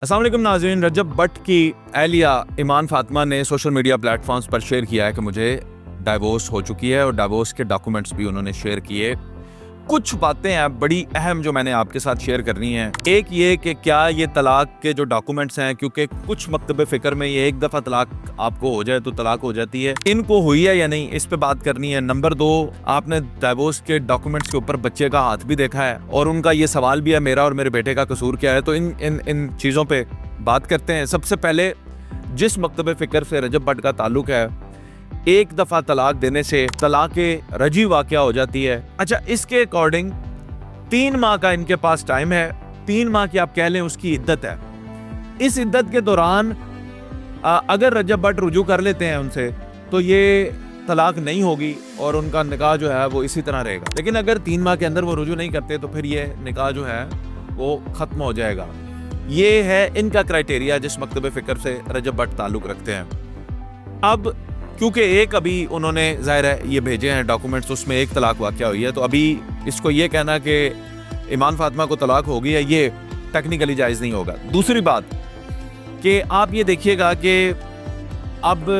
अस्सलाम वालेकुम नाज़रीन, रजब बट की एहलिया ईमान फातिमा ने सोशल मीडिया प्लेटफॉर्म्स पर शेयर किया है कि मुझे डाइवोर्स हो चुकी है और डाइवोर्स के डॉक्यूमेंट्स भी उन्होंने शेयर किए। कुछ बातें हैं बड़ी अहम जो मैंने आपके साथ शेयर करनी है। एक ये कि क्या ये तलाक के जो डॉक्यूमेंट्स हैं, क्योंकि कुछ मकतब फ़िक्र में ये एक दफ़ा तलाक आपको हो जाए तो तलाक हो जाती है, इनको हुई है या नहीं, इस पे बात करनी है। नंबर 2, आपने डाइवोर्स के डॉक्यूमेंट्स के ऊपर बच्चे का हाथ भी देखा है और उनका ये सवाल भी है मेरा और मेरे बेटे का कसूर क्या है। तो इन चीज़ों पर बात करते हैं। सबसे पहले जिस मकतब फ़िक्र से रजब बट का ताल्लुक है, एक दफ़ा तलाक देने से तलाक रजी वाक़या हो जाती है। अच्छा, इसके अकॉर्डिंग 3 माह का इनके पास टाइम है। 3 माह की आप कह लें उसकी इद्दत है। इस इद्दत के दौरान अगर रजब बट रुजू कर लेते हैं उनसे तो ये तलाक नहीं होगी और उनका निकाह जो है वो इसी तरह रहेगा। लेकिन अगर 3 माह के अंदर वो रुजू नहीं करते तो फिर ये निकाह जो है वो ख़त्म हो जाएगा। ये है इनका क्राइटेरिया जिस मकतब फ़िक्र से रजब बट ताल्लुक़ रखते हैं। अब क्योंकि एक अभी उन्होंने ज़ाहिर है ये भेजे हैं डॉक्यूमेंट्स, उसमें एक तलाक वाक़या हुई है, तो अभी इसको ये कहना कि ईमान फातिमा को तलाक हो गई है, ये टेक्निकली जायज़ नहीं होगा। दूसरी बात कि आप ये देखिएगा कि अब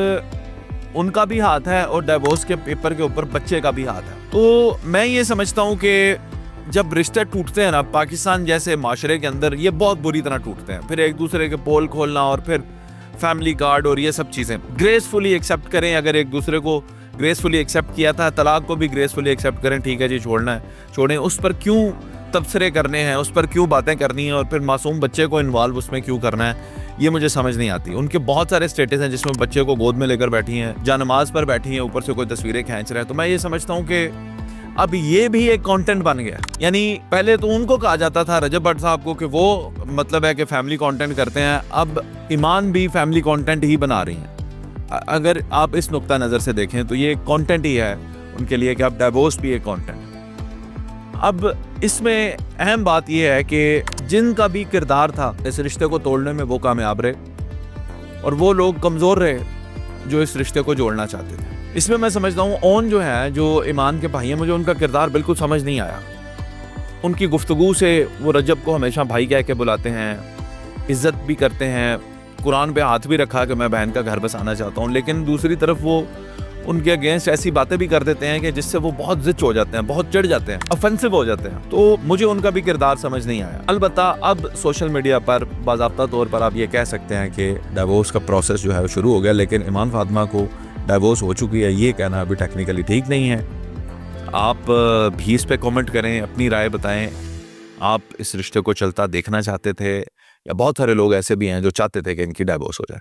उनका भी हाथ है और डाइवोर्स के पेपर के ऊपर बच्चे का भी हाथ है। तो मैं ये समझता हूँ कि जब रिश्ते टूटते हैं ना, पाकिस्तान जैसे माशरे के अंदर ये बहुत बुरी तरह टूटते हैं। फिर एक दूसरे के पोल खोलना और फिर फैमिली कार्ड और ये सब चीज़ें ग्रेसफुली एक्सेप्ट करें। अगर एक दूसरे को ग्रेसफुली एक्सेप्ट किया था, तलाक को भी ग्रेसफुली एक्सेप्ट करें। ठीक है जी, छोड़ना है छोड़ें, उस पर क्यों तबसरे करने हैं, उस पर क्यों बातें करनी है और फिर मासूम बच्चे को इन्वॉल्व उसमें क्यों करना है, ये मुझे समझ नहीं आती। उनके बहुत सारे स्टेटस हैं जिसमें बच्चे को गोद में लेकर बैठी हैं, जा नमाज पर बैठी हैं, ऊपर से कोई तस्वीरें खींच रहे हैं। तो मैं ये समझता हूँ कि अब ये भी एक कंटेंट बन गया। यानी पहले तो उनको कहा जाता था रजब बट साहब को कि वो मतलब है कि फैमिली कंटेंट करते हैं, अब ईमान भी फैमिली कंटेंट ही बना रही हैं। अगर आप इस नुक्ता नज़र से देखें तो ये कंटेंट ही है उनके लिए कि अब डाइवोर्स भी एक कंटेंट। अब इसमें अहम बात यह है कि जिनका भी किरदार था इस रिश्ते को तोड़ने में, वो कामयाब रहे और वो लोग कमज़ोर रहे जो इस रिश्ते को जोड़ना चाहते थे। इसमें मैं समझता हूँ ओन जो है, जो ईमान के भाई हैं, मुझे उनका किरदार बिल्कुल समझ नहीं आया। उनकी गुफ्तगू से वो रजब को हमेशा भाई कह के बुलाते हैं, इज़्ज़त भी करते हैं, कुरान पे हाथ भी रखा कि मैं बहन का घर बसाना चाहता हूँ। लेकिन दूसरी तरफ वो उनके अगेंस्ट ऐसी बातें भी कर देते हैं कि जिससे वो बहुत ज़िद्द हो जाते हैं, बहुत चिढ़ जाते हैं, ऑफेंसिव हो जाते हैं। तो मुझे उनका भी किरदार समझ नहीं आया। अलबत्ता अब सोशल मीडिया पर बाज़ाब्ता तौर पर आप ये कह सकते हैं कि डाइवोर्स का प्रोसेस जो है वो शुरू हो गया, लेकिन ईमान फातिमा को डाइवोर्स हो चुकी है, ये कहना अभी टेक्निकली ठीक नहीं है। आप भी इस पे कमेंट करें, अपनी राय बताएं। आप इस रिश्ते को चलता देखना चाहते थे या बहुत सारे लोग ऐसे भी हैं जो चाहते थे कि इनकी डाइवोर्स हो जाए।